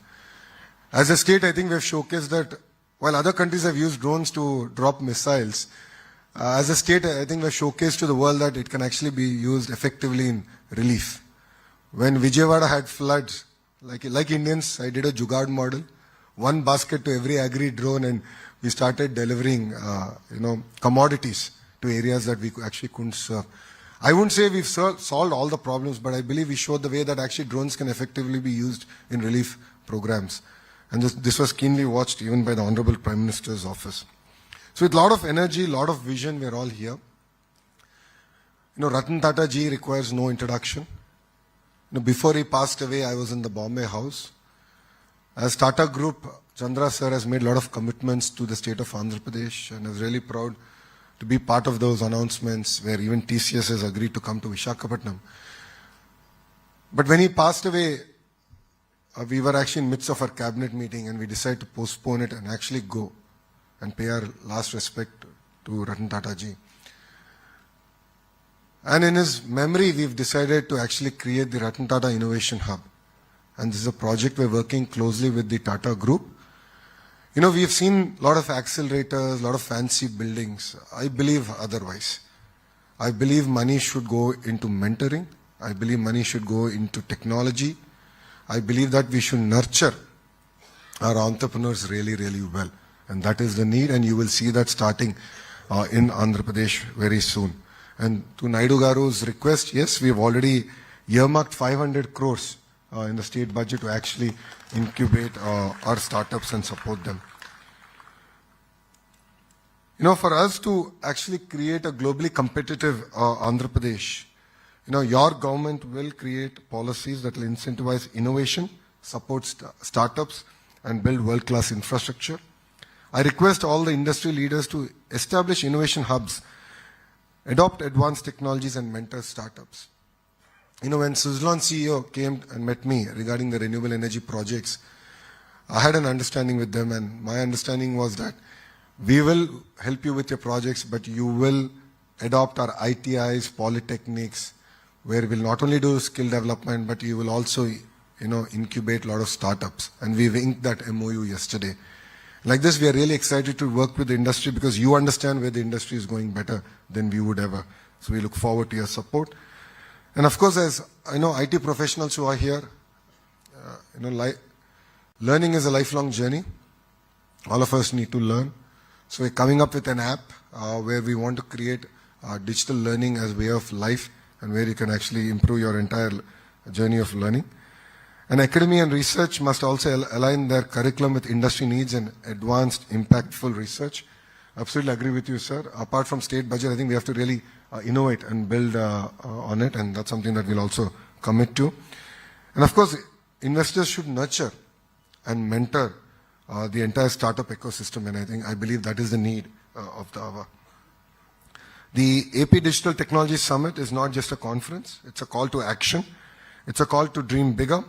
As a state, I think we've showcased that while other countries have used drones to drop missiles, as a state, I think we've showcased to the world that it can actually be used effectively in relief. When Vijayawada had floods, like Indians, I did a Jugaad model, 1 basket to every agri drone, and we started delivering, commodities to areas that we actually couldn't serve. I wouldn't say we've solved all the problems, but I believe we showed the way that actually drones can effectively be used in relief programs. And this was keenly watched even by the Honorable Prime Minister's office. So with a lot of energy, a lot of vision, we're all here. Ratan Tata ji requires no introduction. Before he passed away, I was in the Bombay House. As Tata Group, Chandra sir has made a lot of commitments to the state of Andhra Pradesh, and is really proud to be part of those announcements where even TCS has agreed to come to Visakhapatnam. But when he passed away, we were actually in midst of our cabinet meeting, and we decided to postpone it and actually go and pay our last respect to Ratan Tata ji. And in his memory, we've decided to actually create the Ratan Tata Innovation Hub. And this is a project we're working closely with the Tata Group. We've seen a lot of accelerators, a lot of fancy buildings. I believe otherwise. I believe money should go into mentoring. I believe money should go into technology. I believe that we should nurture our entrepreneurs really, really well. And that is the need, and you will see that starting in Andhra Pradesh very soon. And to Naidu Garu's request, yes, we have already earmarked 500 crores in the state budget to actually incubate our startups and support them. For us to actually create a globally competitive Andhra Pradesh, your government will create policies that will incentivize innovation, support startups, and build world-class infrastructure. I request all the industry leaders to establish innovation hubs, adopt advanced technologies, and mentor startups. When Suzlon CEO came and met me regarding the renewable energy projects, I had an understanding with them, and my understanding was that we will help you with your projects, but you will adopt our ITIs, polytechnics, where we'll not only do skill development, but you will also, incubate a lot of startups. And we've inked that MOU yesterday. Like this, we are really excited to work with the industry because you understand where the industry is going better than we would ever. So we look forward to your support. And of course, as I know, IT professionals who are here, learning is a lifelong journey. All of us need to learn. So we're coming up with an app where we want to create digital learning as a way of life, and where you can actually improve your entire journey of learning. And academy and research must also align their curriculum with industry needs and advanced, impactful research. Absolutely agree with you, sir. Apart from state budget, I think we have to really innovate and build on it, and that's something that we'll also commit to. And of course, investors should nurture and mentor the entire startup ecosystem, and I believe that is the need of the hour. The AP Digital Technology Summit is not just a conference, it's a call to action. It's a call to dream bigger,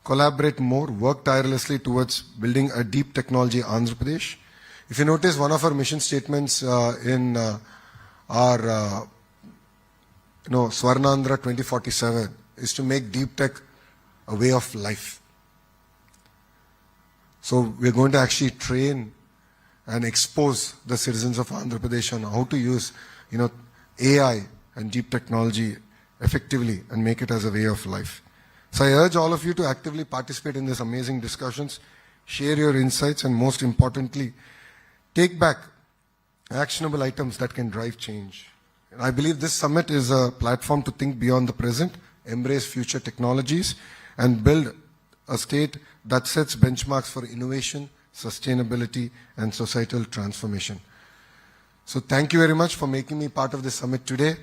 collaborate more, work tirelessly towards building a deep technology Andhra Pradesh. If you notice, one of our mission statements in our Swarnandhra 2047 is to make deep tech a way of life. So we're going to actually train and expose the citizens of Andhra Pradesh on how to use AI and deep technology effectively and make it as a way of life. So I urge all of you to actively participate in these amazing discussions, share your insights, and most importantly, take back actionable items that can drive change. And I believe this summit is a platform to think beyond the present, embrace future technologies, and build a state that sets benchmarks for innovation, sustainability, and societal transformation. So thank you very much for making me part of this summit today.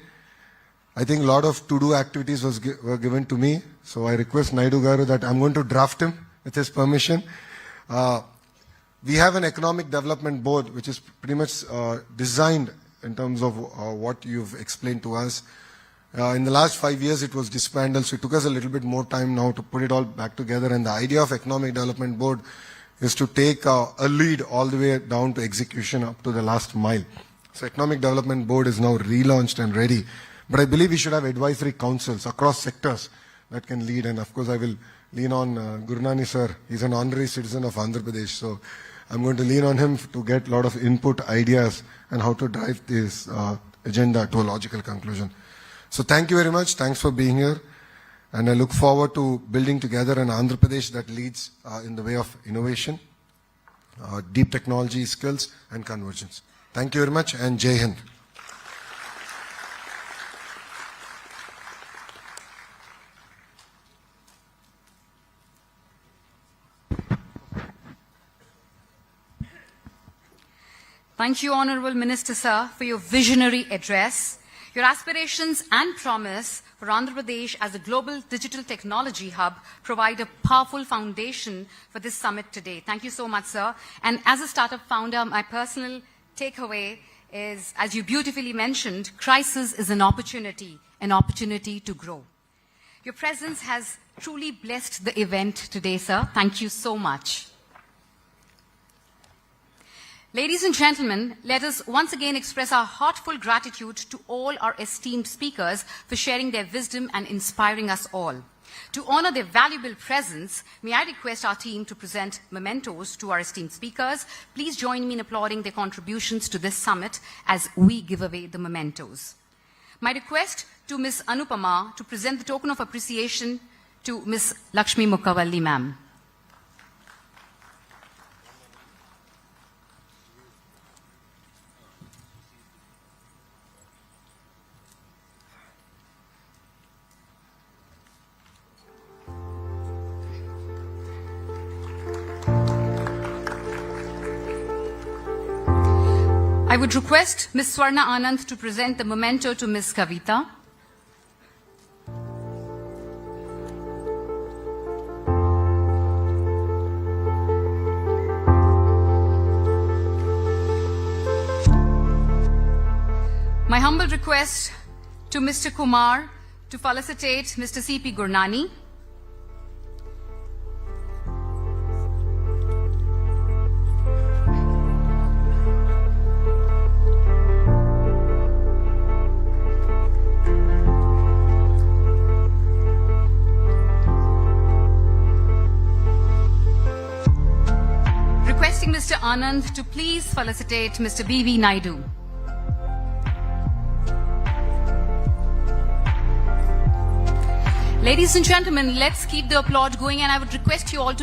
I think a lot of to-do activities were given to me. So I request Naidu Garu that I'm going to draft him with his permission. We have an economic development board which is pretty much designed in terms of what you've explained to us. In the last 5 years it was disbanded, so it took us a little bit more time now to put it all back together. And the idea of economic development board is to take a lead all the way down to execution up to the last mile. So economic development board is now relaunched and ready. But I believe we should have advisory councils across sectors that can lead. And of course, I will lean on Gurnani sir. He's an honorary citizen of Andhra Pradesh. So I'm going to lean on him to get a lot of input, ideas, and how to drive this agenda to a logical conclusion. So thank you very much. Thanks for being here. And I look forward to building together an Andhra Pradesh that leads in the way of innovation, deep technology skills, and convergence. Thank you very much, and Jai Hind. Thank you, Honorable Minister, sir, for your visionary address. Your aspirations and promise for Andhra Pradesh as a global digital technology hub provide a powerful foundation for this summit today. Thank you so much, sir. And as a startup founder, my personal takeaway is, as you beautifully mentioned, crisis is an opportunity to grow. Your presence has truly blessed the event today, sir. Thank you so much. Ladies and gentlemen, let us once again express our heartfelt gratitude to all our esteemed speakers for sharing their wisdom and inspiring us all. To honor their valuable presence, may I request our team to present mementos to our esteemed speakers. Please join me in applauding their contributions to this summit as we give away the mementos. My request to Ms. Anupama to present the token of appreciation to Ms. Lakshmi Mukkavalli, ma'am. I would request Ms. Swarna Anand to present the memento to Ms. Kavita. My humble request to Mr. Kumar to felicitate Mr. C.P. Gurnani. Requesting Mr. Anand to please felicitate Mr. B.V. Naidu. Ladies and gentlemen, let's keep the applaud going, and I would request you all to